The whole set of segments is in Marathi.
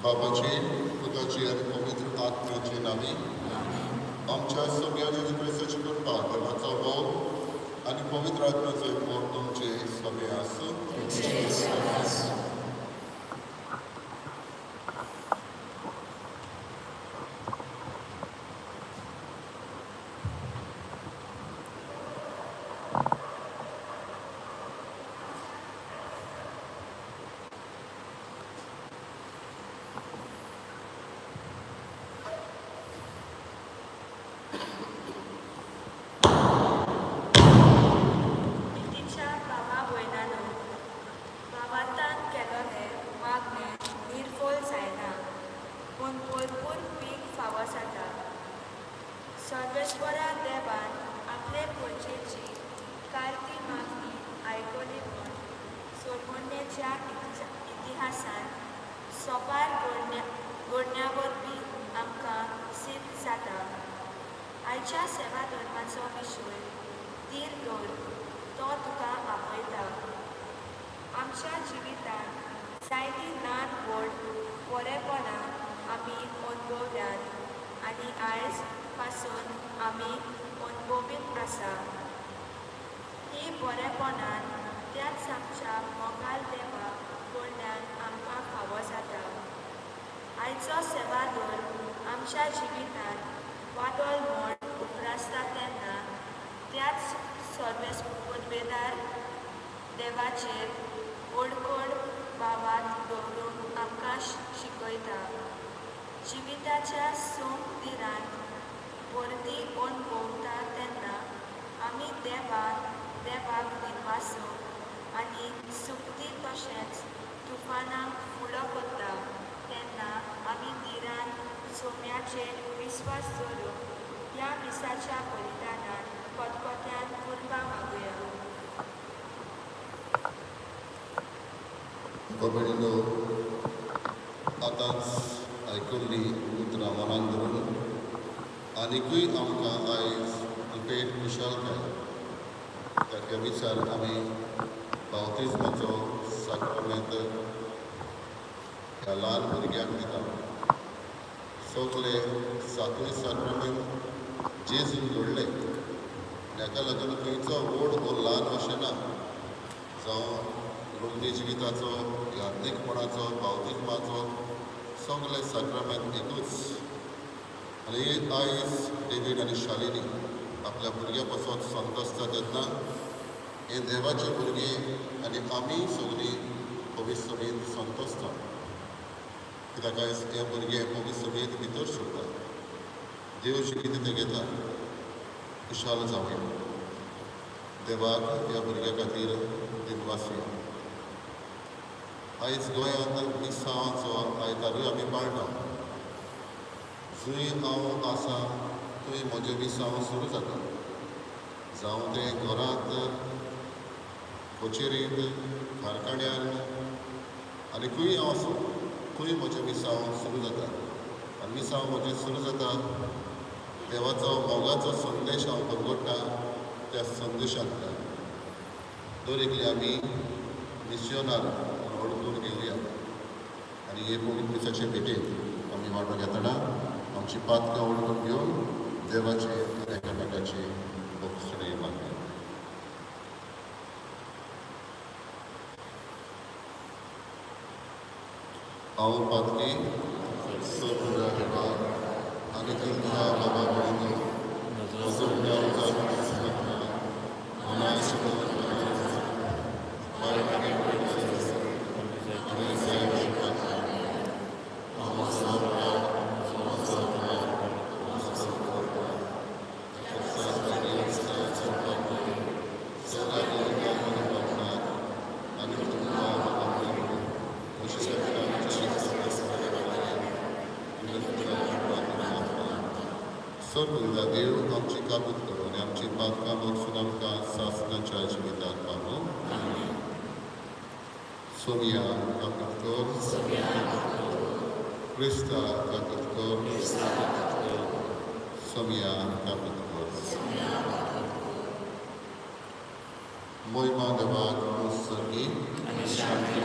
बाबाची पुताची आणि पवित्र आत्म्याची नावी आमच्या सगळ्या जेजू क्रिस्ताची कृपा देवाचा भाव आणि पवित्र आत्म्याचे एक तुमचे सगळे आसूं. सर्वेश्वरा देवान आपले पोचेची कारती मागणी आयकली म्हूण सोलमोनेच्या इतिहासान सोपार घडण्या वरवीं आमकां सिद्ध जाता. आयच्या सेवा धर्माचो विशय धीर दवर तो तुका आपयता. आमच्या जिवितांत जायतीं ल्हान व्हड बरेपणां आमी अनुभवल्यात आनी आयज पासून आमी अनुभवीत आसा. ही बरेपणान त्याच आमच्या मोगाल देवा कडल्यान आमकां फावो जाता. आयचो सेवा धर्म आमच्या जिवितांत वादळ म्हूण उप्रासता तेन्ना त्याच सर्वेस्पदार देवाचेर ओडखोड भावांत दवरून आमकां शिकयता. जिविताच्या सोंग दिरांत परती अणभवता तेन्ना आमी देवाक दिनवासो आनी सुक्ती तशेंच तुफानांक फुडो करता तेन्ना आमी दिरान सोम्याचेर विस्वास दवरून ह्या मिसाच्या बलिदानान खतखत्यान कुर्बा मागुया. भगिनीनो, आतांच आयकल्ली उतरां मनान धरून आनिकूय आमकां आयज पेट खुशालकाय ताच्या विचार आमी बावतिजमाचो साक्रामेंत ह्या ल्हान भुरग्यांक दिता. सगळे सातूय साक्रामेंत जेजून घडले. हाका लागून खंयचो व्हड हो ल्हान अशें ना. जावं रोमनी जिविताचो, यात्नीकपणाचो, बावतिजमाचो सगळे साक्रामेंत एकूच. आनी आयज डेवीड आनी शालिनी आपल्या भुरग्यां पासून संतोसता तेन्ना हे देवाचे भुरगे आनी आमी सगळीं पवित्र सभेंत संतोसता. कित्याक आयज हे भुरगे पवित्र सभेंत भितर सरता. देव जें कितें तें घेता खुशाल जावया. देवाक ह्या भुरग्या खातीर दिनवासया. आयज गोंयांत मिसांवाचो आयतारूय आमी पाळटा. जंय हांव आसा थंय म्हजें विसांव सुरू जाता. जावं तें घरांत, कचेरींत, कारखान्यान आनी खंय हांव आसूं थंय म्हजें विसांव सुरू जाता. आनी विसांव म्हजें सुरू जाता देवाचो मोगाचो संदेश हांव भरगोडटा त्या संदेशांतल्यान. दरेकले आमी मिस्योनार म्हणून ओळखून घेवया आनी हे पवित्र दिसाचे भेटेक आमी वांटो घेतना आमची पातकां ओळखून घेवन देवाचे आनी एकामेकाची भोगसणी मागया. हांव पातकी सगळ्या देवाक आनी तुमकां बाबा भयणी म्हजो उडाव जाता मनाची सर्व देव आमची काबूत करो आनी आमची पातकां बगसून आमकां सासणाच्या जिवितांत पावो. सोमिया काबूत कर. क्रिस्ता काबूत कर. सोमिया काबूत कर. मोहिमा देवाक मुसर्गी आनी शांती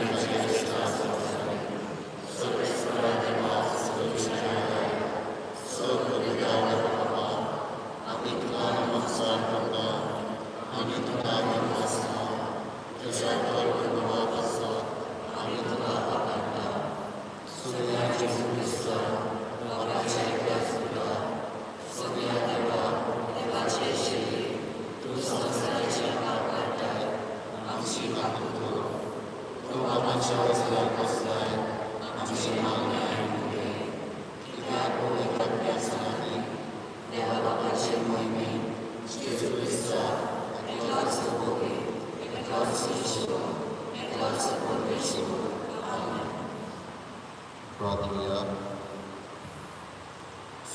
सामाच्या वस्त्याक बसलाय आमची मागणी आयकुले कित्याक पवित्र अभ्यासनांनी देवा बापाचे महिमे जेजू क्रिस्ताक एकलोच भोगी एकलोच येशू एकलोच परमेशू आमेन. प्रार्थना.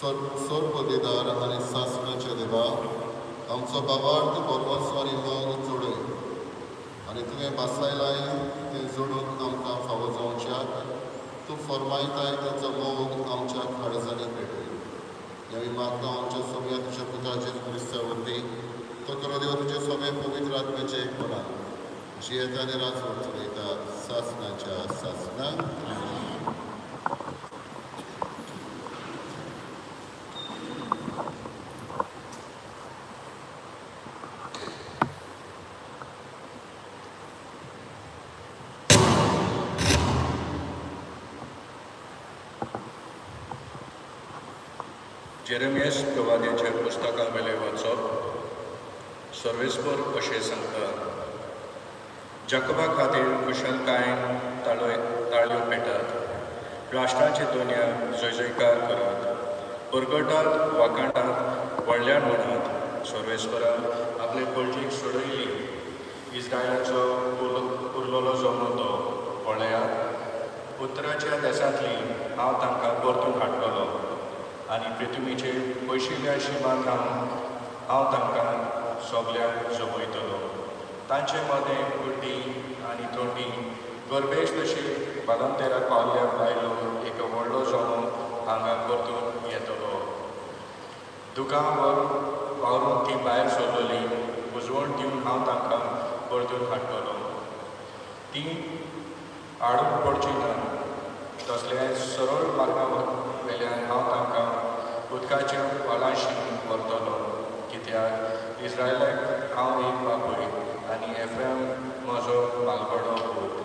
सोरपदीदार आनी सासणाचे देवा आमचो बाबार्थ परमेश्वरी मोग जोडय आनी तुवें बसयलाय तें जोडून आमकां फावो जावच्याक तूं फरमायताय तेंचो मोग आमच्या काळजांनी पेटय. ह्या मागता आमच्या सगळ्या तुज्या पुताचे क्रिस्ता वरवीं तो करो देव तुजे सगळे पवित्र आत्म्याचे एकपणान जियेता आनी राजवट चलयता सासणाच्या सासणाक. जेरेमियास प्रवाद्याच्या पुस्तका वेले वाचप सर्वेस्पर अशें सांगता. जाकोबा खातीर कुशलकाय ताळयो पेटात, राष्ट्राची दुनिया जयजयकार करात, परगटात वाकांडात व्हडल्यान म्हणत. सर्वेस्परा आपले पलजीक सोडयली, इस्रायलाचो उरलोलो जमलो पळयात. उत्तराच्या देशांतली हांव तांकां परतून हाडटलो आनी पृथ्वीचे पयशिल्ल्या शिमांत रावन हांव तांकां सगळ्याक जमयतलो. तांचे मदें गुड्डी आनी तोंडी गरबेज तशी बालंतेराक पावल्या भायलो एक व्हडलो जमो हांगा परतून येतलो. दुकां वावरून ती भायर सरलोली, उजवण दिवन हांव तांकां परतून हाडटलो. ती आडून पडची ना, तसले सरळ मार्गा वेल्यान हांव तांकां उदकाच्या वालाशी व्हरतलो. कित्याक इस्रायलाक हांव एक बापूय आनी एफ्रेम म्हजो बालगडो पूत.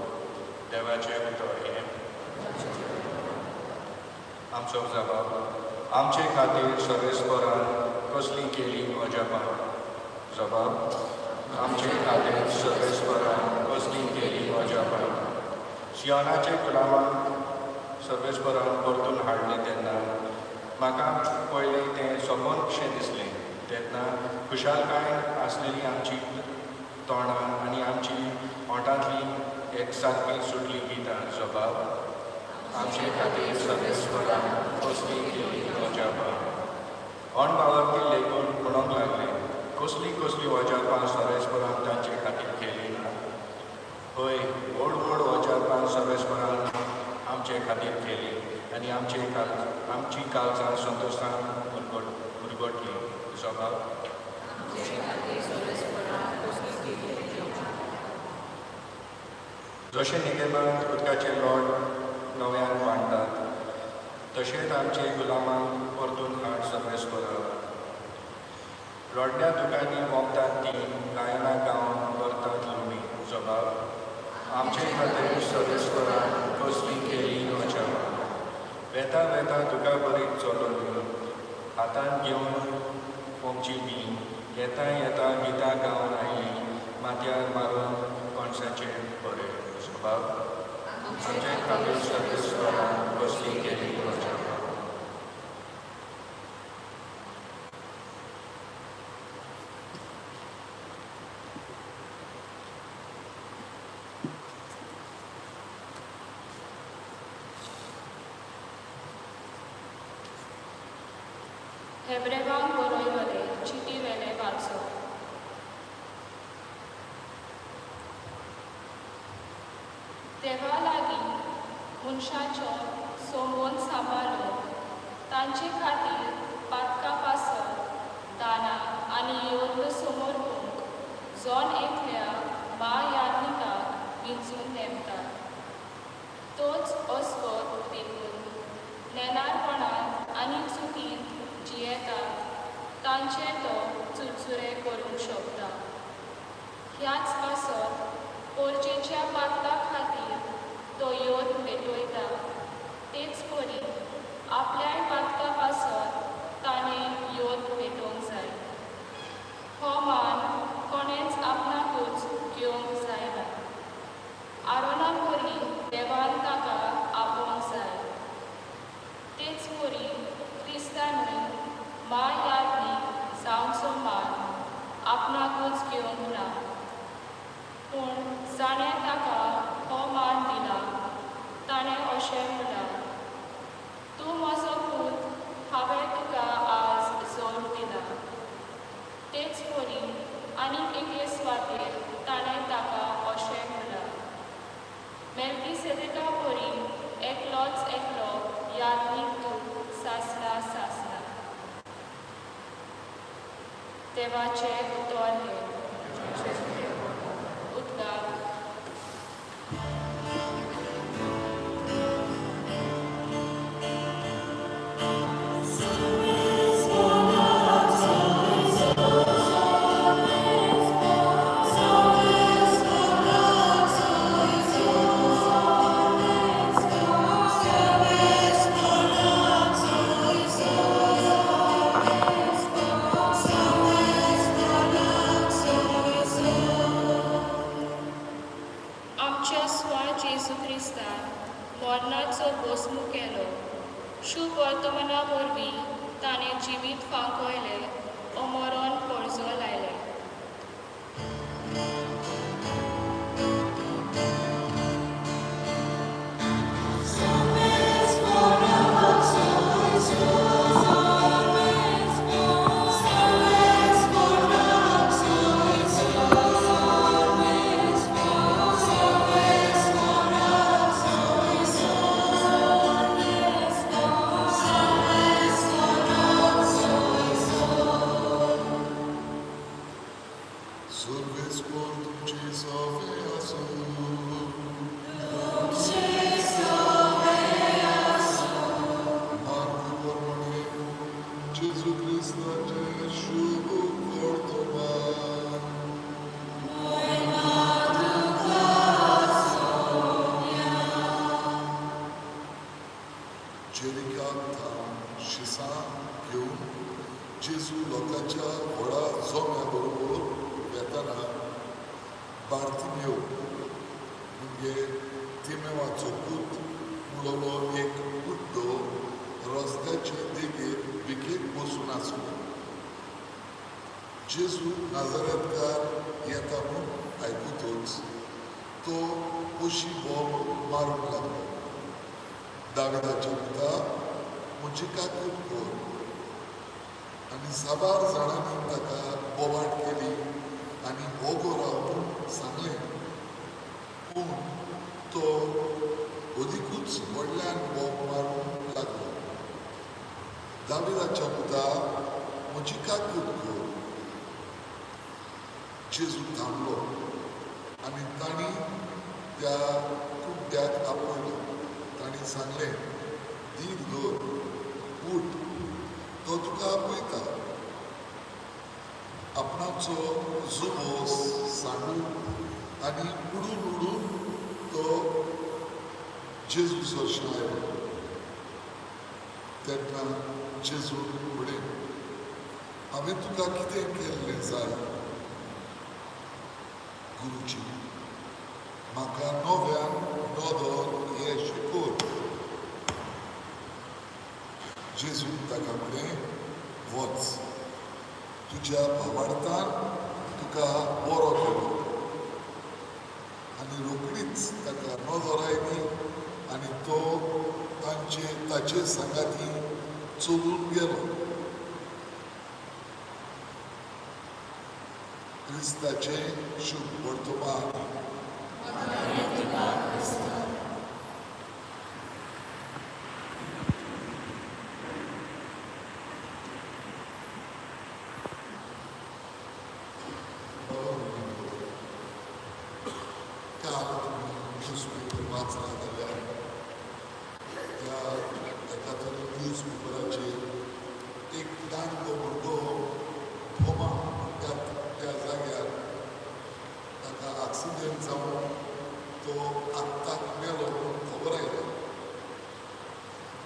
देवाचे उतर हें. आमचो जबाब. आमचे खातीर सर्वेस्परान कसली केली अजापां. जबाब. आमचे खातीर सर्वेस्परान कसली केली अजापां. सियोनाचे गुलामांक सर्वेस्परान परतून हाडलें तेन्ना म्हाका पयलें तें सोबोन कशें दिसलें. तेन्ना खुशालकाय आसलेली आमची तोंडां आनी आमची ओंठांतली एक सारकी सुटली गितां. जबाब. आमचे खातीर सर्वेस्परान कसली केली अजापां. अणभावार्थी लेखून म्हणूंक लागले, कसली कसली अजापां सर्वेस्परान तांचे खातीर केली ना. हय, व्हड व्हड अजापां सर्वेस्परान आमचे खातीर केली आनी आमची काळजां संतोशान उरगटली. जबाब. जशें निगेमांत उदकाचे लोट नव्यान बांदतात, तशेंच आमचे गुलामांक परतून हाड सर्वेस्परा. रोडण्या दुकांनी वोगतात ती गायनां गावन करतात लुमी. जबाब. आमचे खातीर सर्वेस्परान कसली केली अजापां. वेता वेता तुका बरी चलोली, हातांत घेवन पोंगची बी. येता येता गितां गावन आयली, माथ्यार मारून कणसाचे बरे. जबाब. आमचे खातीर सर्वेस्परान कसली केली अजापां. हेब्रेवांक बरयले चिटी वेले वाचप. देवा लागीं मनशाचो सोमोन सांबाळलो, तांचे खातीर पातकां पासत दाना आनी योग्य समर्पणूक जोन एकल्या याज्ञिकाक विंचून नेमतात. तोच अस्कोत देखून नेनारपणान आनी चुकीन जियेता तांचे तो चुरचुरे करूंक शकता. ह्याच पासत पोरचेच्या पातला खातीर तो योद भेटयता. तेच परी आपल्याय पातका पासत ताणें योद भेटोवंक जाय. हो मान कोणेंच आपणाकूच घेवंक जायना. आरोना परी मेल्कीसेदेका वरी एकलोच एकलो याज्ञीक दूत सासला सासला. देवाचे उतर हे. उद्गार. आमच्या स्वा जेजू क्रिस्तान मरणाचो भस्म केलो. शुभ वर्तमाना वरवीं ताणें जिवीत फांकयलें, अमरण पळजो लायलें. Salves por tutti Marco Bormone, Gesù Cristo Gesù Portoman. Jericata Shisa घेऊन जेजू लोकांच्या व्हडा जोम्या बरोबर येताना बार्तिमेव म्हणजे तिमेवाचो पूत म्हणलो एक बुड्डो रस्त्याचे देगेर विकेक बसून आसलो. जेजू नाजारेतकार येता म्हूण आयकूतच तो उशी बोब मारूंक लागलो. दाविदाचे पुता म्हजी काकूट कर. आनी साबार जाणांनी ताका बोवाट केली आनी होगो राव म्हूण सांगलें. पूण तो अदिकूच व्हडल्यान बोब मारूंक लागलो. दाविदाच्या पुता म्हजी काकूट कर. जेजू थांबलो आनी तांणी त्या कुड्ड्याक आपयलो. तांणी सांगलें, दीत धर, उठ, तो तुका आपयता. आपणाचो जुबो सांडून आनी उडून उडून तो जेजू सरशी आयलो. तेन्ना जेजू फुडें, हांवें तुका कितें केल्लें जाय? गुरुजी, म्हाका नव्यान नोदोर हें शिकोय. जेजून ताका म्हळें, वच, तुज्या भावार्थान तुका बरो केलो. आनी रोखडीच ताका नोदोर आयली आनी तो ताचे सांगाती चलून गेलो. क्रिस्ताचे शुभ वर्तमान. काल वाचना जाल्यार त्या एका तरी न्यूज पेपराचेर एक जाणटो भुरगो थोमा म्हणटात त्या जाग्यार ताका एक्सिडेंट जावन तो आत्ताक मेलो म्हणून खबर आयली.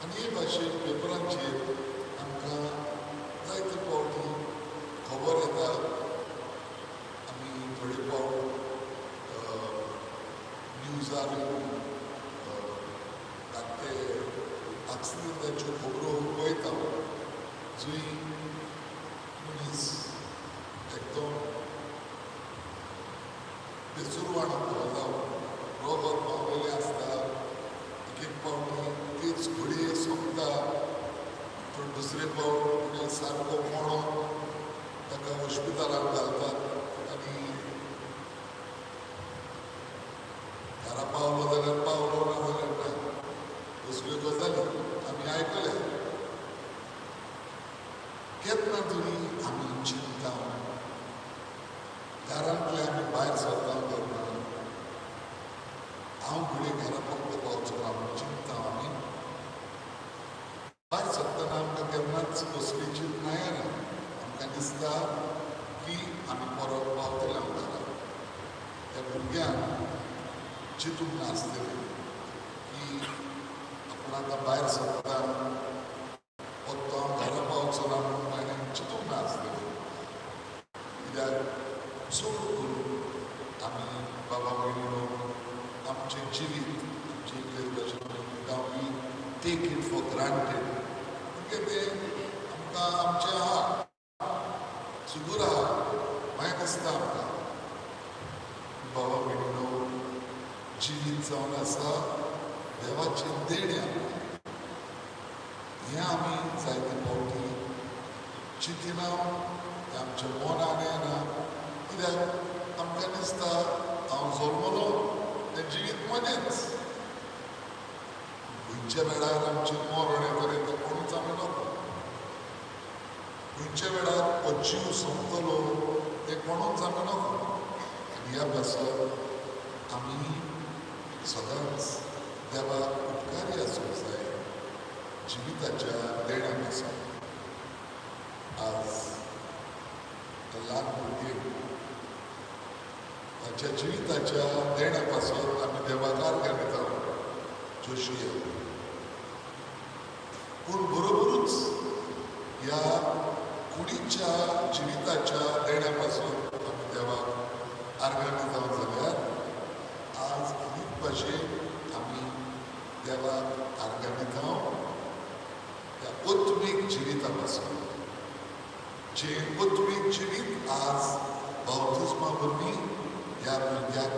आनी हे भाशेन पेपरांचेर आमकां जायते फावटी खबर येता. आमी थोडे फावट न्यूजार धाकटे एक्सिडेंटाच्यो खबरो पळयता. जंय मनीस एकदम बेसुरवाण जावन रोगत पावलेले आसता. एक फावटी तेच घडये सोंपता, पूण दुसरे फावट सारको मोडो ताका हॉस्पिटलांत घालतात आनी घरा पावलो जाल्यार फुडें घरा फक्त पावचो ना म्हूण चिंतता आमी भायर सरतना आमकां केन्नाच कसली चिंतना येना आमकां दिसता की आमी परत पावतले घरा त्या भुरग्यांक चिंतूंक नासतलें की आपूण आतां भायर सरता परतो हांव घरा पावचो ना म्हणून ताणें चिंतूंक नासतलें कित्याक चड करून आमी बाबा भयणीनो आमचें जिवीत आमचें इंग्लीश भाशेन we take it for granted म्हणजे तें आमकां आमचें आहा सुगूर आहा मागीर दिसता आमकां बाबा भयणीनो जिवीत जावन आसा देवाचें देणें आमकां हें आमी जायते फावटी चिंतिना तें आमच्या मनान येना कित्याक आमकां दिसता हांव जल्मलो तें जिवीत मदेंच खंयच्या वेळार आमचें मरण येतलें तें कोणूच आमी नकळो खंयच्या वेळार हो जीव सोंपतलो तें कोणूच आमी नकळो आनी ह्या पासत आमी सदांच देवाक उपकारी आसूंक जाय जिविताच्या देण्या पासून आज ल्हान भुरगें ताच्या जिविताच्या देण्या पासून आमी देवाक आर्गां दिता जोशुया पूण बरोबरूच ह्या कुडीच्या जिविताच्या देण्या पासून आमी देवाक आर्गां दिता जाल्यार आज आनीक भाशेन आमी देवाक आर्गां दिता त्या ओत्मीक जिविता पासून जें ओत्मीक जिवीत आज बावतिस्मा वरवीं ह्या भुरग्याक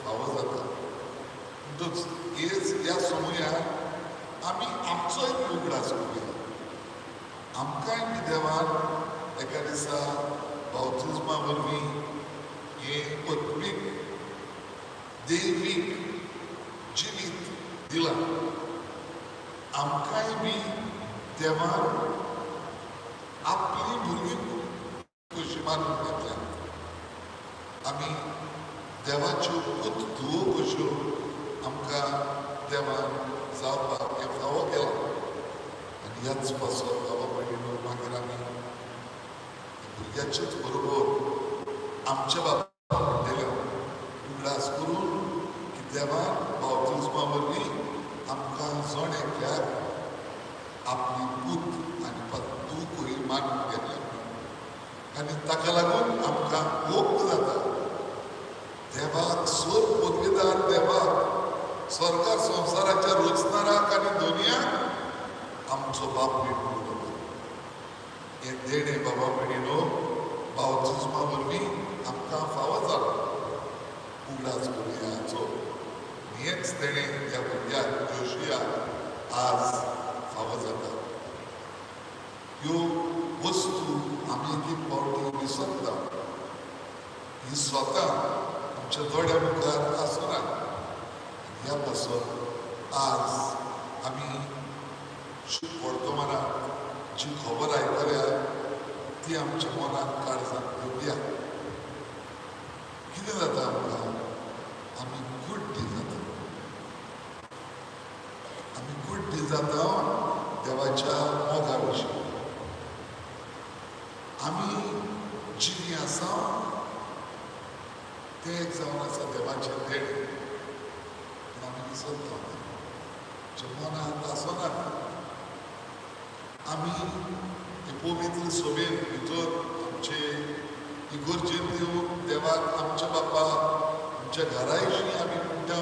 फावो जाता म्हणटूच ह्या समयार आमी आमचोय उगडास करुया आमकांय बी देवान एका दिसा बावतिस्मा वरवीं हें ओत्मीक दैवीक जिवीत दिलां आमकांय बी देवान आपली भुरगीं कशी मारून घेतल्यात आमी देवाच्यो पूत धुवो कश्यो आमकां देवान जावपाक हें फावो केला आनी ह्याच पासत बाबा भयणीनो मागीर आमी भुरग्याचेच बरोबर आमच्या बापायन दिल्या उगडास करून की देवान बावतिस्मा वरवीं आमकां जण एकल्याक आपली पूत आनी पत्तूकूय मानून घेतल्या आनी ताका लागून आमकां मोग जाता देवाक सोर पदवीदार देवाक स्वर्गा संवसाराच्या रचणाराक आनी दुनियाक आमचो बाप बी म्हणून हें देणें बाबा भयणीनो बावतिस्मा वरवीं आमकां फावो जालो उगडास करुया हाचो हेंच देणें ह्या भुरग्याक जोशुयाक आज फावो जाता ह्यो वस्तू आमी एक एक फावटी विसरता ही स्वता आमच्या दोळ्या मुखार आसना ह्या पासत आज आमी वर्तमानांत जी खबर आयकल्या ती आमच्या मनांत काळजांत घेवया कितें जाता आमकां आमी गुड्डी जाता आमी गुड्डी जाता देवाच्या मोगा विशीं आमी जिवी आसा तें एक जावन आसा देवाचें देणें पूण आमी विसरता आमच्या मनांत आसना आमी हे पवित्र सभेन भितर आमचे इगोर्जेन येवन देवाक आमच्या बापा आमच्या घरायशी आमी म्हणटा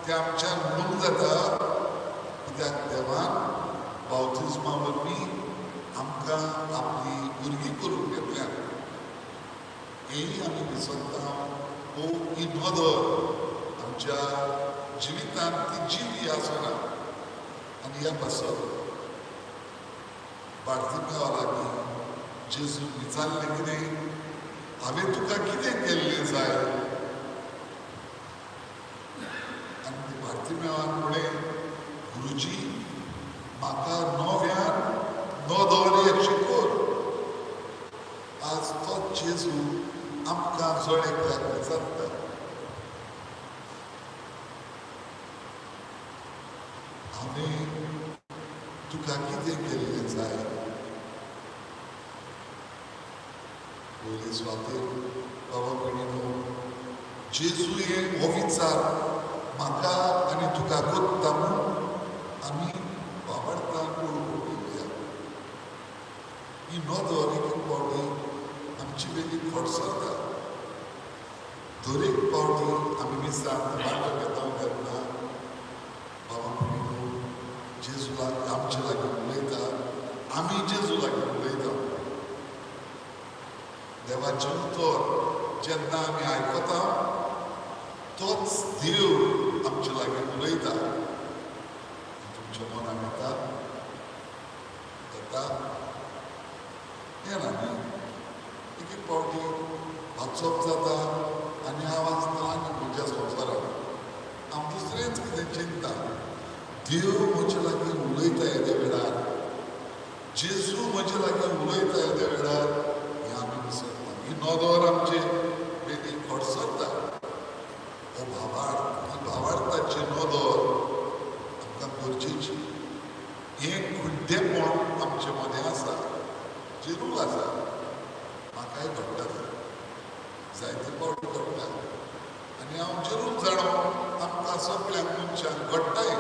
तें आमच्यान म्हणूंक जाता कित्याक देवान बावतिस्मा वरवीं आमकां आपली भुरगीं करून घेतल्या हेंय आमी विसरता हो ही नदर आमच्या जिवितांत ती जीव आसना आनी ह्या पासत बार्तिमेवा लागीं जेजू विचारलें कितें हांवें तुका कितें केल्लें जाय आनी बार्तिमेवान म्हणलें गुरुजी म्हाका नव्यान नदर शिकोर आज तोच जेजू आमकां जण एकल्याक विचारता हांवें तुका कितें केल्लें जाय? पयले सुवातेर बाबा भयणीनो, जेजू हो विचार म्हाका आनी तुका कोत्ता म्हूण आमी वावरता पळोवया. ही नदर एक पावटी आमची वेगळी खडसरता. दर एक पावटी आमी विचार वांटो घेता तेन्ना बाबा भयणीनो, जेजू आमचे लागीं उलयता, आमी जेजू लागीं उलयता. देवाचें उतर जेन्ना आमी आयकता तोच देव आमचे लागीं उलयता. तुमच्या मनान येता येना न्ही? एक एक पावटी वाचप जाता आनी हांव वाचता आनी म्हज्या संवसारांत हांव दुसरेंच कितें चिंता. देव म्हजे लागीं उलयता येद्या वेळार, जेजू म्हजे लागीं उलयता येद्या वेळार हें आमी विसरता. ही नदर आमचे वेगळी खडसरता. हो ही भावार्थाची नदर आमकां गरजेची. हें खुड्डेपण आमचे मदें आसा, जरूर आसा. म्हाकाय घडटा, जायते फावटी घडटा आनी हांव जरूर जाणो आमकां सगळ्यांक मनशांक घडटाय.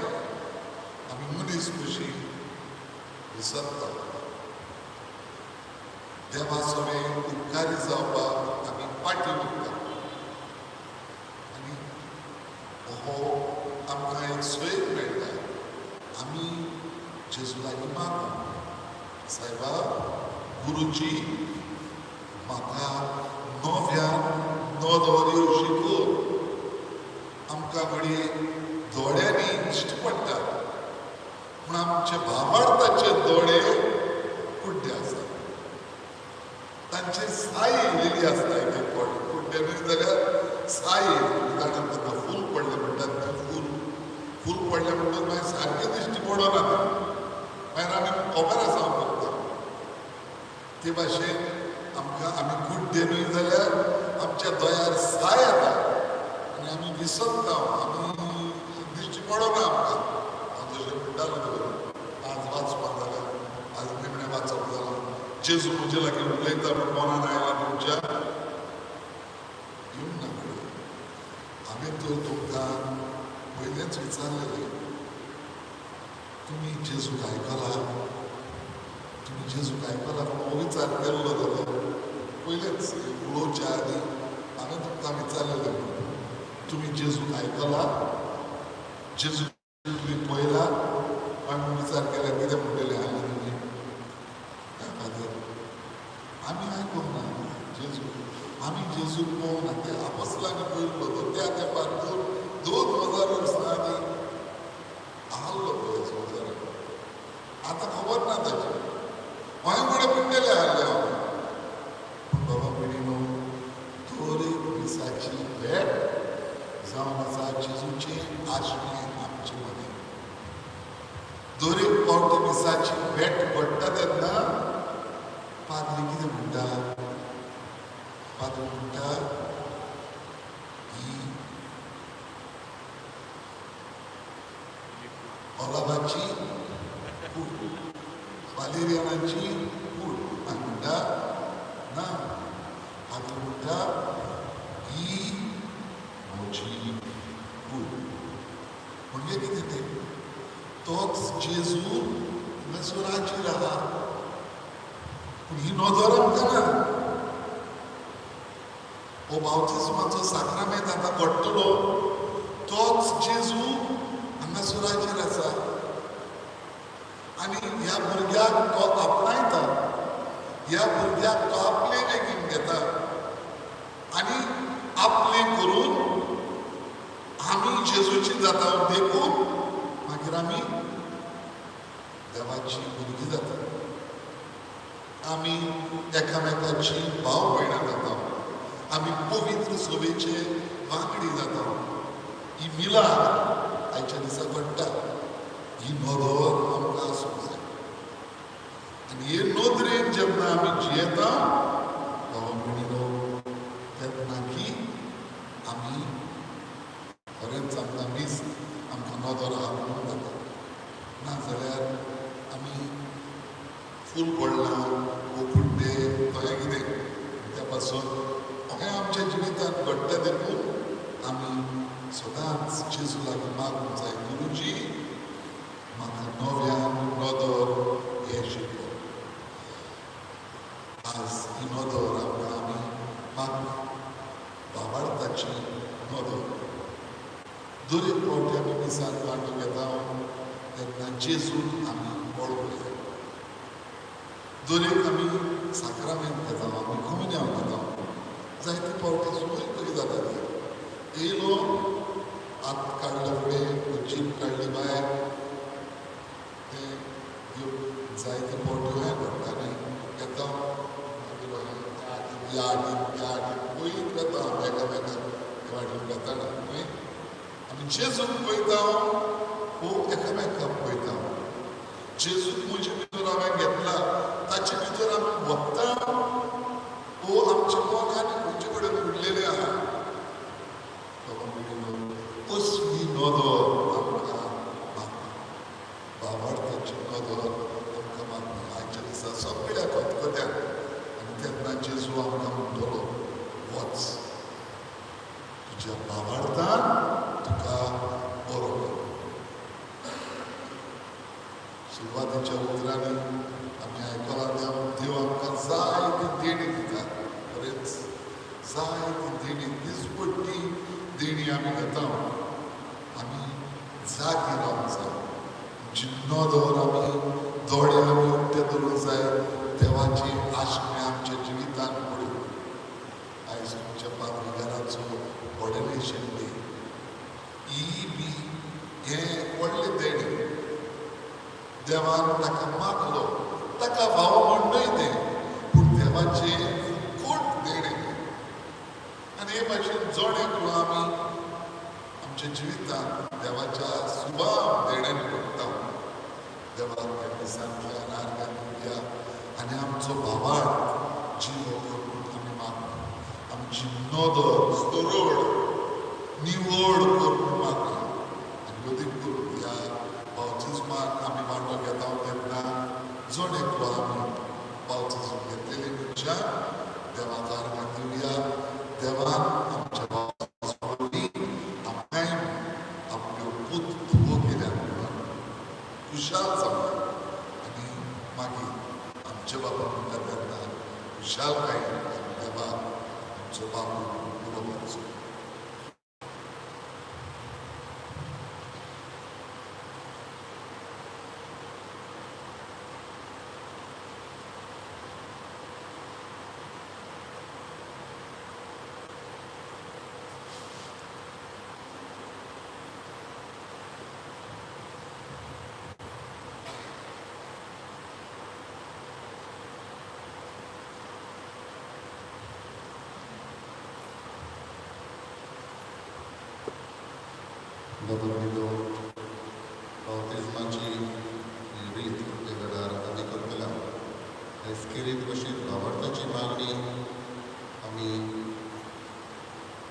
आमी मनीस कशी विसरता. देवा सगळें उपकारी जावपाक आमी पाटी उरता आनी हो आमकां एक सोयेक मेळटा. आमी जेजू लागीं मागूं, सायबा गुरुजी म्हाका नव्यान नदर येवशी कर. आमकां घडये दोळ्यांनी दिश्टी पडटा पूण आमचे भावार्थाचे दोळे कुड्डे आसात. तांचेर साय येयलेली आसता. एक एक फावटी कुड्डे न्हय जाल्यार साय येयली. ताणें ताका फूल पडलें म्हणटात ते फूल पडलें म्हणटच मागीर सारकें दिश्टी पडना ते. मागीर आमी खबर आसा हांव करता. ते भाशेन आमकां आमी कुड्डे न्हय जाल्यार आमच्या दोळ्यार साय येता आनी आमी विसरता. आमी दिश्टी पडना आमकां. हांव जशें म्हणटालो दवर आज वाचपाक जाल्यार आज निमणें वाचप जालां. जेजू म्हजे लागीं उलयता म्हूण मनान आयला तुमच्या येवंक ना कडेन. हांवें तर तुमकां पयलेंच विचारलेलें, तुमी जेजूक आयकला? तुमी जेजूक आयकला पूण हो विचार केल्लो जाल्यार पयलेंच उलोवच्या आदीं हांवें तुमकां विचारलेलें, तुमी जेजूक आयकला? जेजू तुमी पळयला? हांवें विचार केल्यार कितें म्हणटलें आनी तुमी? त्या खातीर आमी आयकूंक ना जेजू. आमी जेजूक पळोवंक ना. ते आपोस्तलांनी पळयल्लो तो त्या तेंपार 2000 वर्सां आदीं आहलो पळय संवसारांत. आतां खबर ना ताची. हांवें कडेन पिड्डेले आहले हांव. पूण बाबा भयणीनो, दर एक दिसाची भेट जावन आसा जेजूचें आशें आमचे मदें. दर एक फावटी दिसाची भेट घडटा तेन्ना पाद्री कितें म्हणटा? पाद्री म्हणटा ही ओलावाची कूड, वालेरियानाची कूड. हांवें म्हणटा ना. पाद्री म्हणटा ही म्हजी कूड. म्हणजे कितें तें? तोच जेजू हांगासर आहा पूण ही नदर आमकां ना. हो बावतिस्माचो साक्रामेंत आतां घडटलो तोच जेजू हांगासर आसा आनी ह्या भुरग्याक तो आपणायता. ह्या भुरग्याक तो आपले लेगीन घेता आनी आपले करून आमी जेजूची जाता देखून मागीर आमी देवाची भुरगीं जाता. आमी एकामेकाची भाव भयणां जाता. आमी पवित्र सभेचे वांगडी जाता. ही मिलाद आयच्या दिसा घडटा. ही नदर आमकां आसूंक जाय आनी हे नदरेन जेन्ना आमी जियेता बाबा भयणीनो, तेन्ना की आमी खरेंच आमकां मीस आमकां नदर आहा म्हणून जाता. नाजाल्यार आमी फूल पडला वो कुड्डे तो हें कितें त्या पासून हें आमच्या जिवितांत घडटा देखून आमी सदांच जेजू लागीं मागूंक जाय गुरुजी म्हाका नव्यान नदर हें शिकव. आज ही नदर आमकां आमी मागूं बाबार्थाची नदर. दर एक फावटी आमी मिसान वांटो घेता तेन्ना जेजूक आमी वळखुया. दर एक आमी साक्रामेंत घेता आमी कम्युनियन घेता जायते फावटी सोय करी जाता ती येयलो हात काडले फुडें जीप काडली भायर तें जायते फावटी हें घडटालें घेता ह्या हातीन पयलींच घेता एकामेकाक वाटेन घेताना न्हय. आमी जेजूक पळयता वो एकामेकाक पळयता. जेजूक म्हजे भितर हांवें घेतला ताचे भितर आमी वत्ता वो आमच्या मनान खंयचे कडेन उरलेले आहा. कसली नदर आमकां मागता. बाबार्थाची नदर आमकां मागता आयच्या दिसा सगळ्या खतखत्याक. आनी तेन्ना जेजू आमकां म्हणटलो वच तुज्या बाबार्थान तुका बरो कर. सुरवातीच्या उतरांनी आमी आयकलां देव आमकां जायती देणी दिता. खरेंच जायती देणी दिसपट्टी देणी आमी घेता. आमी जागी रावंक जाय. आमची नदर आमी दोळे आमी उक्ते दवरूंक जाय देवाची आश्णे आमच्या जिवितांत पडूं. आयज तुमच्या पाद्रीगाराचो ऑर्डिनेशन डे. ही बी हें व्हडलें देणी. देवान ताका मागलो ताका भाव म्हणूय तें पूण देवाचे खूब देणे. आनी हे भाशेन जोडें आमी आमच्या जिवितांत देवाच्या सुबाब देण्यान भोगता. देवाक ह्या दिसांतल्यान आर्गां दिवया आनी आमचो भावार्थ जिवो करून आमी मागूं. आमची नदर सरळ निवड करून मागया. आनी अदीक करून ह्या बावतिजमाक आमी वांटो घेता तेन्ना जण एकलो आमी बावतिजम घेतलेली मनशां देवाक आर्गां दिवया. देवान आमच्या बावतिजमांनी आमकांय आपल्यो पूत धुवो केल्यात म्हणून खुशाल जावया. आनी मागीर आमच्या बाबा म्हणटा तेन्ना खुशालकाय देवाक आमचो बाबू बरो करचो. दवरलेलो बावतिजमाची रीत हे वेळार आमी करतल्या. खेरीत भशेन भावार्थाची मागणी आमी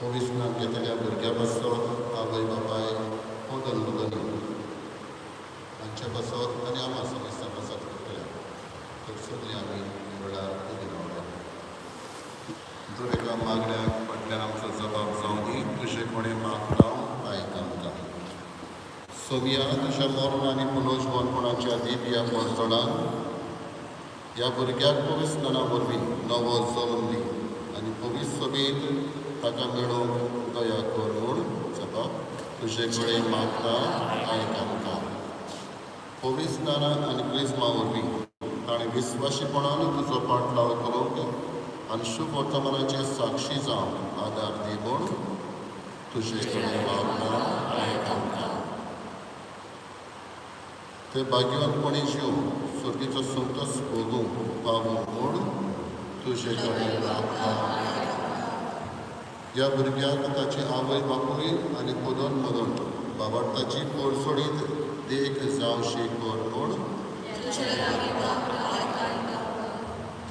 पवित्रान घेतल्या भुरग्या पासत आवय बापाय मदन मदनी हांचे पासत आनी आमा समेस्ता पासत करतल्या. तर सगळीं आमी हे वेळार उबी रावल्या. जर एका मागण्याक फाटल्यान आमचो जबाब जावं दी तुजें कोणें मागता आयक आमकां. सोविया तुज्या मरण आनी पुनर्जीवनपणाच्या दिव्या मोडचणान ह्या भुरग्याक पवित्र स्नाना वरवीं नवो जल्म दी आनी पवित्र सभेंत ताका मेळोवंक दया कर म्हूण जबाब तुजे कडेन मागता आयक आमकां. पवित्र स्नाना आनी क्रिस्मा वरवीं ताणें विस्वाशीपणान तुजो पाटलाव करूंक आनी शुभ वर्तमानाचे साक्षी जावंक आदार दी म्हूण तुजे कडेन मागता आयक आमकां. ते भाग्यवानपणी जीव सुर्गेचो संतोष भोगूंक पावूं म्हूण तुजे कडेन मागता. ह्या भुरग्याक ताची आवय बापूय आनी मदन मदन बाबार्थाची पडसडीत देख जावशी कर म्हूण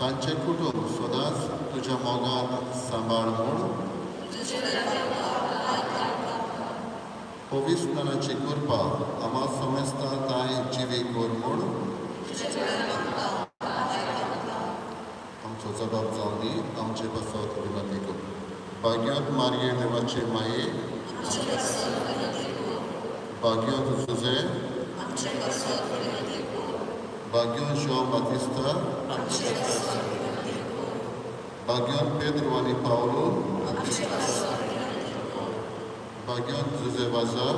तांचें कुटूंब सदांच तुज्या मोगान सांबाळ म्हूण पवित्र स्नानाची कृपा आम्हा समेस्ता ताय जिवीक भाग्योत मार्ये देवाचे माये भाग्योत जुजे भाग्योत जॉन बातिस्ता भाग्योत पेद्रो आनी पावलो भाग्योत जुजे वाजा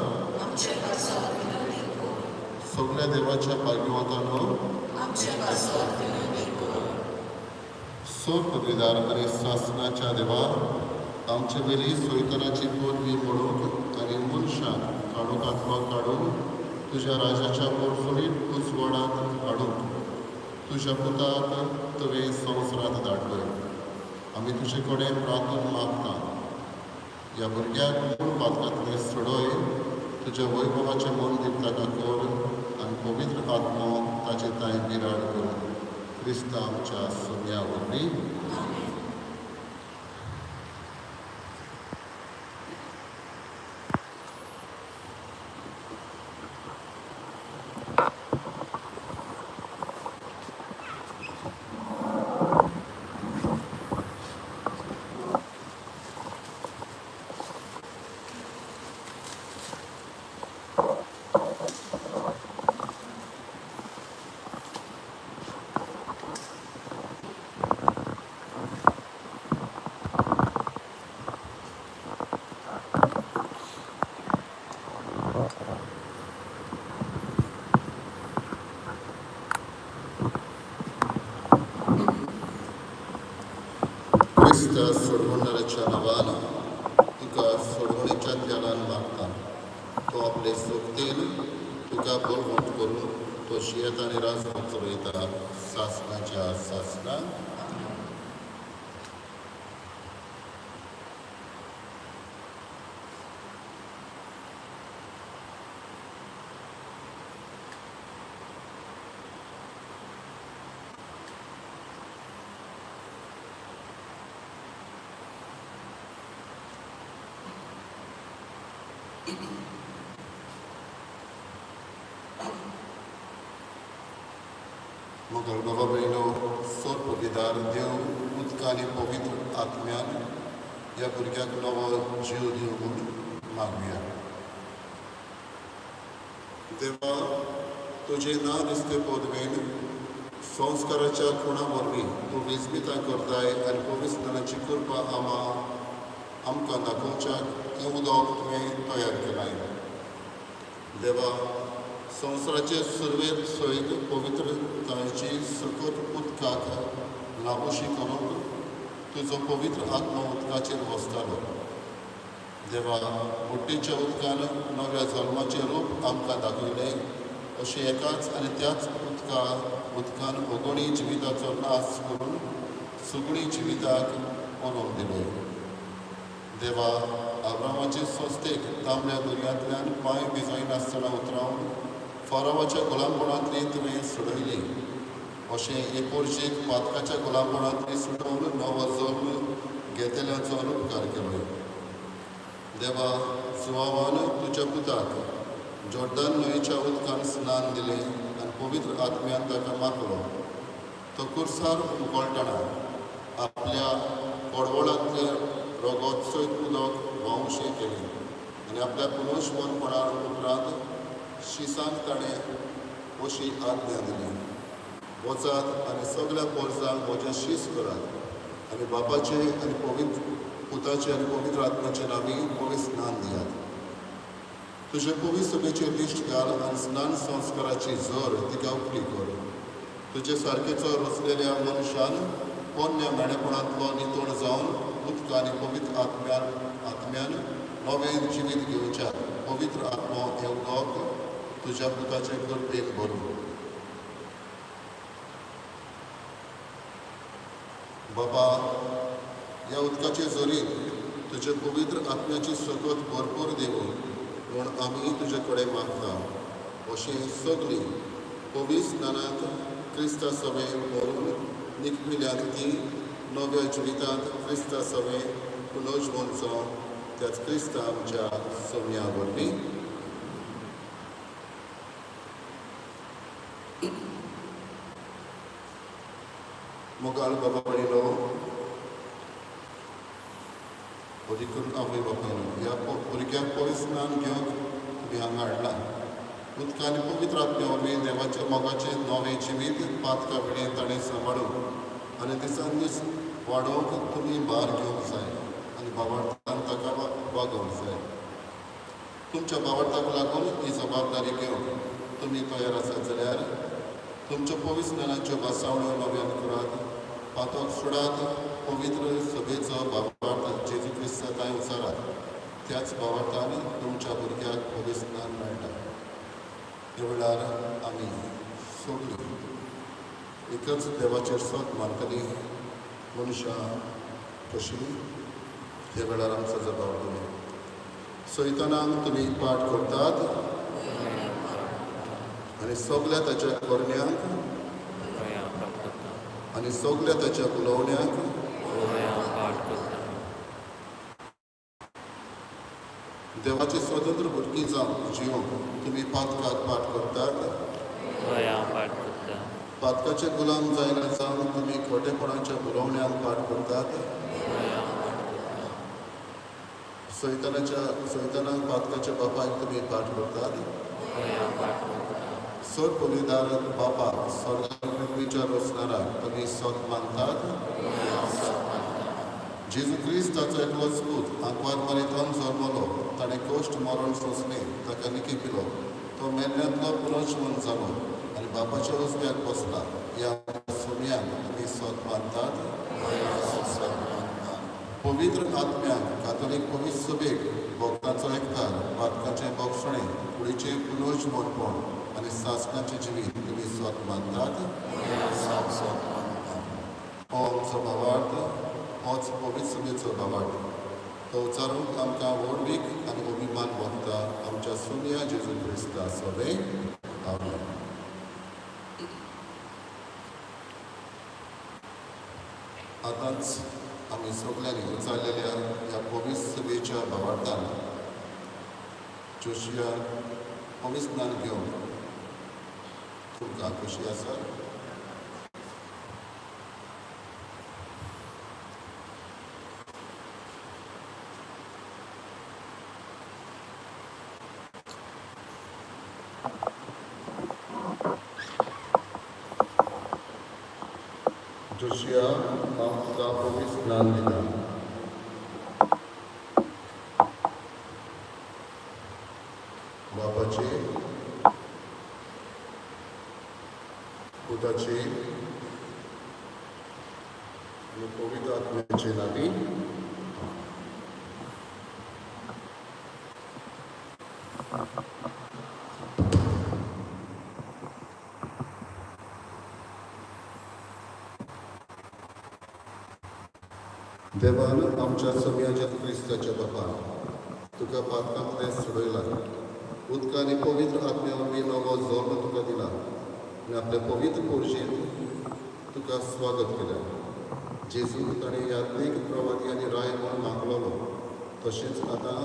सगळ्या देवाच्या भाग्यवंतांनो सोर पदवीदार आणि शासनाच्या देवा आमचे वेली सोयतनाची पदवी म्हणून आणि मनशान काडूक आत्मा काडून तुझ्या राजाच्या पोरसुणीत उजवाडात हाडून तुझ्या पुताक तुवें संवसारांत धाडलोय. आमी तुजे कडेन प्रार्थना मागता ह्या भुरग्याक मूळ पातकांतले सोडोय तुज्या वैभवाचे मन दिवताका कर आनी पवित्र आत्मो ताचे ताय बिराड कर. क्रिस्ता आमच्या सोम्या वरवीं क्रिस्ता सोडवणाऱ्याच्या नावान तुका सोडवणेच्या त्यागान मागता. तो आपले सोबतीन तुका बळवंत करून तो शेत आनी राज चलयता शासनाच्या शासना. मगर बाबा बहिणो सोर पदवीदार देव उदकानी पवित्र आत्म्यान ह्या भुरग्याक नवो जीव दिव म्हूण मागुया. देवा तुजे ना दिसते पदवेन संस्काराच्या खुणा वरवीं तूं विस्मिताय करताय आनी पवित्राची कृपा आमकां दाखोवच्याक हें उदक तुवें तयार केलाय. देवा संवसाराचे सुरवेर सयत पवित्रतायेची सकत उदकाक लाबोशी करूंक तुजो पवित्र आत्मा उदकाचेर वसतालो. देवा बुड्डीच्या उदकान नव्या जल्माचें रूप आमकां दाखयलें. अशें एकाच आनी त्याच उदकान ओगोणी जिविताचो नाश करून सुगणी जिविताक पळोवन दिलो. देवा अब्रामाचे संस्थेक तांबड्या दर्यांतल्यान पांय भिजयनासतना उतरावन फारावाच्या गुलामपणांतली तुवें सोडयली. अशें एकोरजेक पातकाच्या गुलामपणांतली सुटोवन नवो जल्म घेतल्याचो उपकार केलो. देवा सुवावान तुज्या पुताक जॉर्दान न्हंयच्या उदकान स्नान दिलें आनी पवित्र आत्म्यान ताका मारलो. तो कुर्सार मुखळटना आपल्या पडवळांतले रोगोत्सव उदक वांवशें केलें आनी आपल्या पुनश्वरपणा उपरांत शिसांक ताणें अशी आज्ञा दिली. वचात आनी सगळ्या पोरसांक म्हजें शीस करात आनी बापाचे आनी पवित्र पुताचे आनी पवित्र आत्म्याचे नांवी पवित्र स्नान दियात. तुजे पवित्र सभेचेर दिश्ट घाल आनी स्नान संस्काराची जोर तिका उक्ती कर. तुजे सारकेचो रचलेल्या मनशान पोन्न्या मेणेपणांतलो नितळ जावन उदका आनी पवित्र आत्म्यान नवें जिवीत घेवच्या पवित्र आत्मो हे उदक तुज्या पुताचे कृपेन भरून. बाबा ह्या उदकाचे जोरीत तुजे पवित्र आत्म्याची सकत भरपूर देवून म्हूण आमी तुजे कडेन मागता. अशें सगळीं पवित्र स्नानांत क्रिस्ता सभेन व्हरून निखमिल्यांत ती नव्या जिवितांत क्रिस्ता सभेन पुनर्जवनचो त्याच क्रिस्ता आमच्या सोम्या वरवीं मोगाल बाबा पडिलो बरी करून आवय बापायन ह्या भुरग्याक पवित्र स्नान घेवन तुमी हांगा हाडला उदकांनी पवित्र आत्म्या वरवीं देवाच्या मोगाचें नवें जिवीत पातका वेळेन ताणें सांबाळून आनी दिसान दीस वाडोवंक तुमी भार घेवंक जाय आनी बाबार्थान ताका वागोवंक जाय. तुमच्या बाबार्थाक लागून ही जबाबदारी घेवंक तुमी तयार आसात जाल्यार तुमच्या पवित्र स्नानाच्यो बासावण्यो नव्यान करात, पातोक सोडात, पवित्र सभेचो बाबार्थ जेजू क्रिस्तांताय उचारात. त्याच बाबार्थान तुमच्या भुरग्याक पवित्र स्नान मेळटा. ह्या वेळार आमी सगळीं एकच देवाचेर सोत मानतलीं मनशां कशीं ह्या वेळार आमचो जबाबदारी. सैतानाक तुमी पाठ करतात आनी सगळ्या ताच्या करण्यांक आनी सगळ्या ताच्या उलोवण्यांक देवाची स्वतंत्र भुरगीं जावन जिवंक तुमी पातकाक पाठ करतात. पातकाचे गुलाम जायना जावन तुमी खोटेपणाच्या उलोवण्यांक पाठ करतात. सैतानाक पातकाच्या बापायक तुमी पाठ करतात. सर पविदार बापाक स्वर्गांत पृथ्वीच्या रचणाराक तुमी सोत मानतात. जेजू क्रिस्त ताचो एकलोच पूत आंकवार मारितोन जल्मलो, ताणें कोश्ट मरण सोंसलें, ताका निकी पिलो, तो मेल्ल्यांतलो पुनर्जीवन जालो आनी बापाच्या उजव्याक बसला. ह्या सोम्यांक तुमी सोत मानतात. पवित्र आत्म्याक कातोलीक पवित्र सभेक भक्तांचो एककार, पातकाचें भक्षणें, कुडीचें पुनर्जीवनपण आनी सासणाचें जिवीत तुमी सोत मानतात. हो आमचो भावार्थ, होच पवित्र सभेचो भावार्थ. तो उचारूंक आमकां व्हडवीक आनी अभिमान भोगता आमच्या सोम्या जेजू क्रिस्ता सभे. आमेन. आतांच आमी सगळ्यांनी उचारलेल्या ह्या पवित्र सभेच्या भावार्थान जोशिया पवित्र स्नान घेवन तुमकां कशी आसा? जोशिया आमकां पवित्र स्नान दिता. बापाचे, पुताचे आनी पवित्र आत्म्याचे नांवी. देवान आमच्या सोम्याच्या क्रिस्ताच्या बापान तुका पातकांतलें सोडयलां, उदकांनी पवित्र आत्म्या वरवीं नवो जल्म तुका दिला आनी आपल्या पवित्र पोरशेन तुका स्वागत केलें. जेजू ताणें यात्रेक प्रवादी आनी राय म्हूण मागलोलो, तशेंच आतां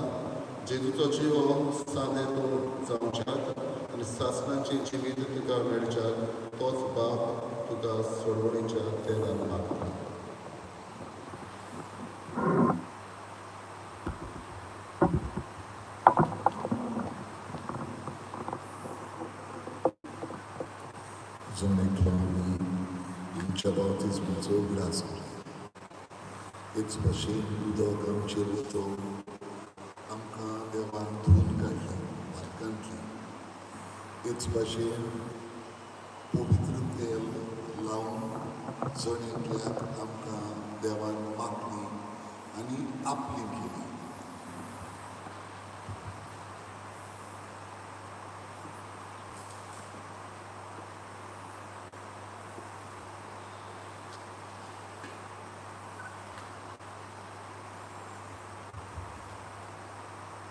जेजूचो जीव हो सादें जावच्यात आनी सासणाचें जिवीत तुका मेळच्यात तोच बाप तुका सोडवणीच्या तेलान मागता. तुमच्या बावतिजमाचो विलास करता. हेच भाशेन उदक आमचेर वतोवन आमकां देवान धुवन काडलें पातकांतली. हेच भाशेन पवित्र तेल लावन जणेकल्याक आमकां देवान मागली आनी आपली केली.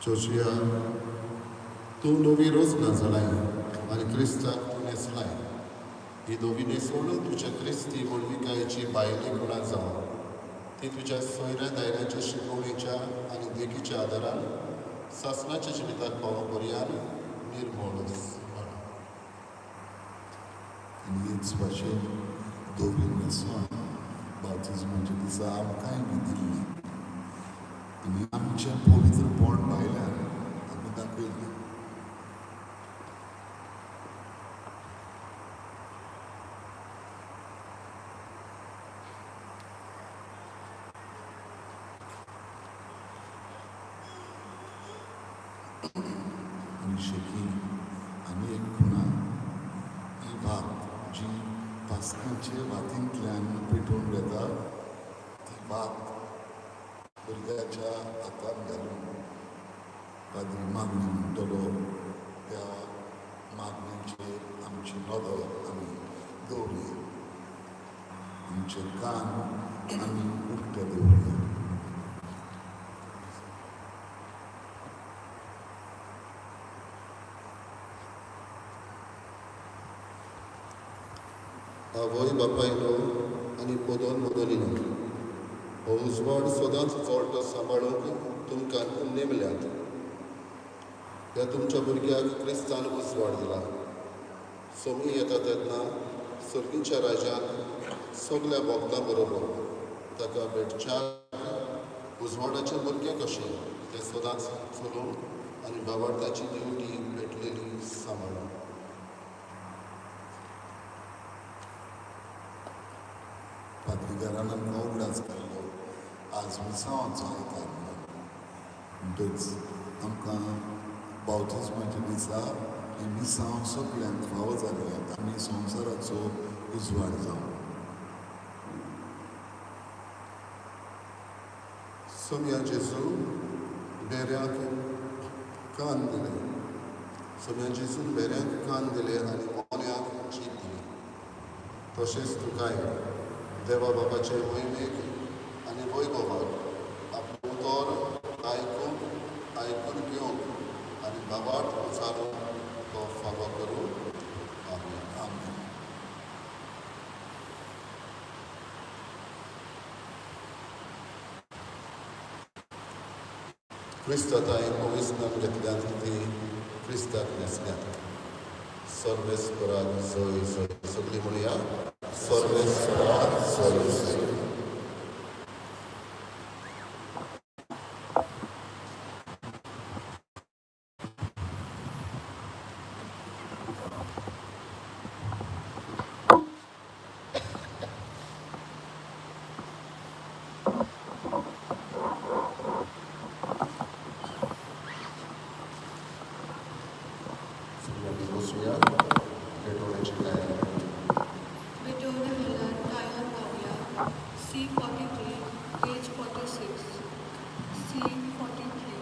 जोशिया, तूं नवी रचना जालाय आनी क्रिस्ताक तूं न्हेसलाय. ही दोगी न्हेसोवन तुज्या क्रिस्ती वळविकायेची भायली गुणां जावन ती तुज्या सोयऱ्या दायऱ्याच्या शिकवणीच्या आनी देगीच्या आदारान सासणाच्या जिविताक पावो पर्यान निर्मळ आनी हेच भाशेन दोगी न्हेसोवन बावतिजमाच्या दिसा आमकांय बी दिल्ली. आनी आमचें पवित्र पोट भायल्यान आमी दाखयलें. आनी शेकी आनी एक खुणा ही भात जी पास्कांचे वातींतल्यान पेटोवन घेता ती भात भुरग्याच्या हातांत घालून पाद्री मागणी म्हणटलो त्या मागणेचेर आमची नदर आमी दवरया. आमचे कान आमी उक्ते दवरया. आवय बापायनो आनी पोदोन मोदोनीनो, हो उजवाड सदांच चोळटो सांबाळूंक तुमकां नेमल्यात. ह्या तुमच्या भुरग्याक क्रिस्तान उजवाड दिला. सोमी येता तेन्ना सर्गीच्या राजान सगल्या भक्तां बरोबर ताका भेटच्याक उजवाडाचे भुरगे कशें ते सदांच चलून आनी बाबार्ताची दिवटी भेटलेली सांबाळून. पाद्रीगारान आमकां उगडास काडलो आज मिसांवाचो आयतार म्हणटच आमकां बावतिजमाच्या दिसा ही मिसांव सगळ्यांक फावो जाल्यात आमी संवसाराचो उजवाड जावं. सोम्या जेजू बेऱ्यांक कान दिले. सोम्या जेजून बेऱ्यांक कान दिले आनी मोन्याक जीप दिली. तशेंच तुकाय देवा बाबाचे मोहिमेक आनी वैभवाक आपलो उतर आयकून घेवंक आनी बाबाट उचारून तो फावो करूं. आमीन. आमीन. क्रिस्ताताय पविस्तान घेतल्यात ती क्रिस्ताक न्हेसल्यात. सर्वेस्पराक जय जय. सगळीं म्हणया सर्वेस्पराक जय जय. सगळ्यांनी बसूया. भेटवण्याची तयारी. Vittoria Miller, Tyler Pavia, C43, page 46, C43.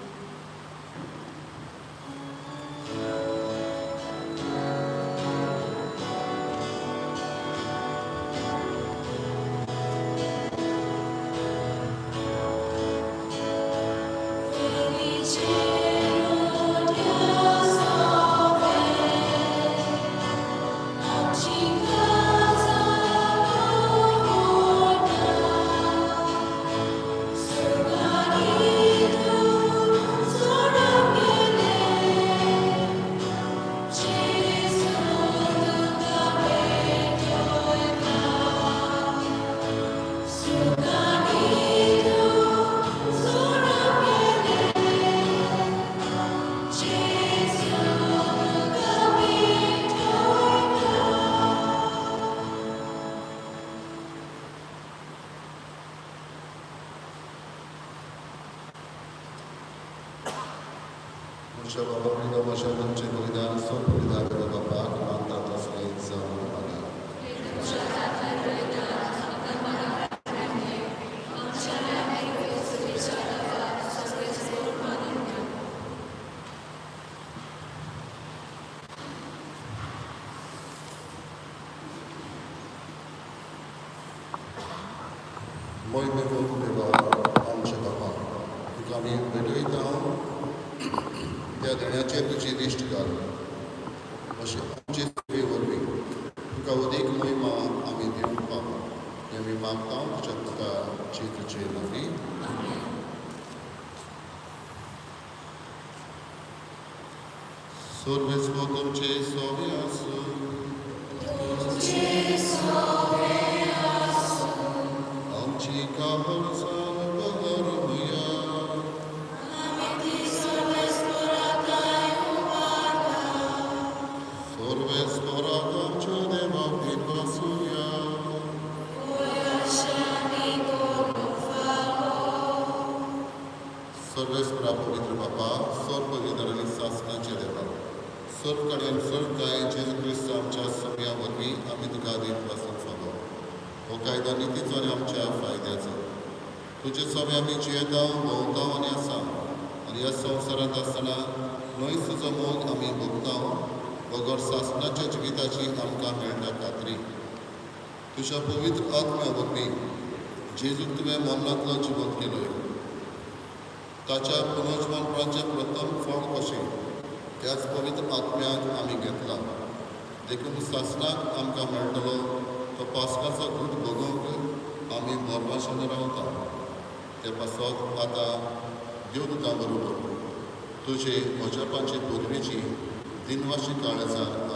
म्हज्या बाबा पिता म्हज्या तुमचें बलिदान सोड बलिदान करो बापाक मानता तसलें जावं आमीन. मोहिमे देवा आमचे बापा तुका आमी भेटयता त्या दिण्याचेर तुजी दिश्ट घाल. अशें आमचे सेवे वरवीं तुका अदीक मोहिमा आमी दिवंक पावो हें आमी मागता तुज्या तुका तुजे नांवी. सर्वेस्व तुमचे सोवे आसूं. आमची काहळसाण बहर हुया. सर्वेस्पराक आमच्या देवाक दिन वासुया. सर्वेस्परा पवित्र बापा, सर पवित्र आनी सासणाचे देवा, सर्व कडेन सर्व काय जेजू क्रिस्त आमच्या समया वरवीं आमी तुका दीत वासून फावो. हो कायदा नितीचो आनी आमच्या फायद्याचो. तुजे समे आमी जियेता, भोंवता आनी आसा, आनी ह्या संवसारांत आसतना न्हय तुजो मोग आमी भोगता, वगोर सासणाच्या जिविताची आमकां मेळटा खात्री. तुज्या पवित्र आत्म्या वरवीं जेजूक तुवें मरणांतलो जिवंत केलोय. ताच्या पुनर्जन्माचे प्रथम फळ कशें त्याच पवित्र आत्म्याक आमी घेतला. देखून सासणाक आमकां मेळटलो तो पास्काचो दूद भोगूंक आमी मोरभाशेन रावता. ते पासत आतां देवदूतां बरोबर तुजे म्हज्यापाची पदवेची दिनवाशी काळजान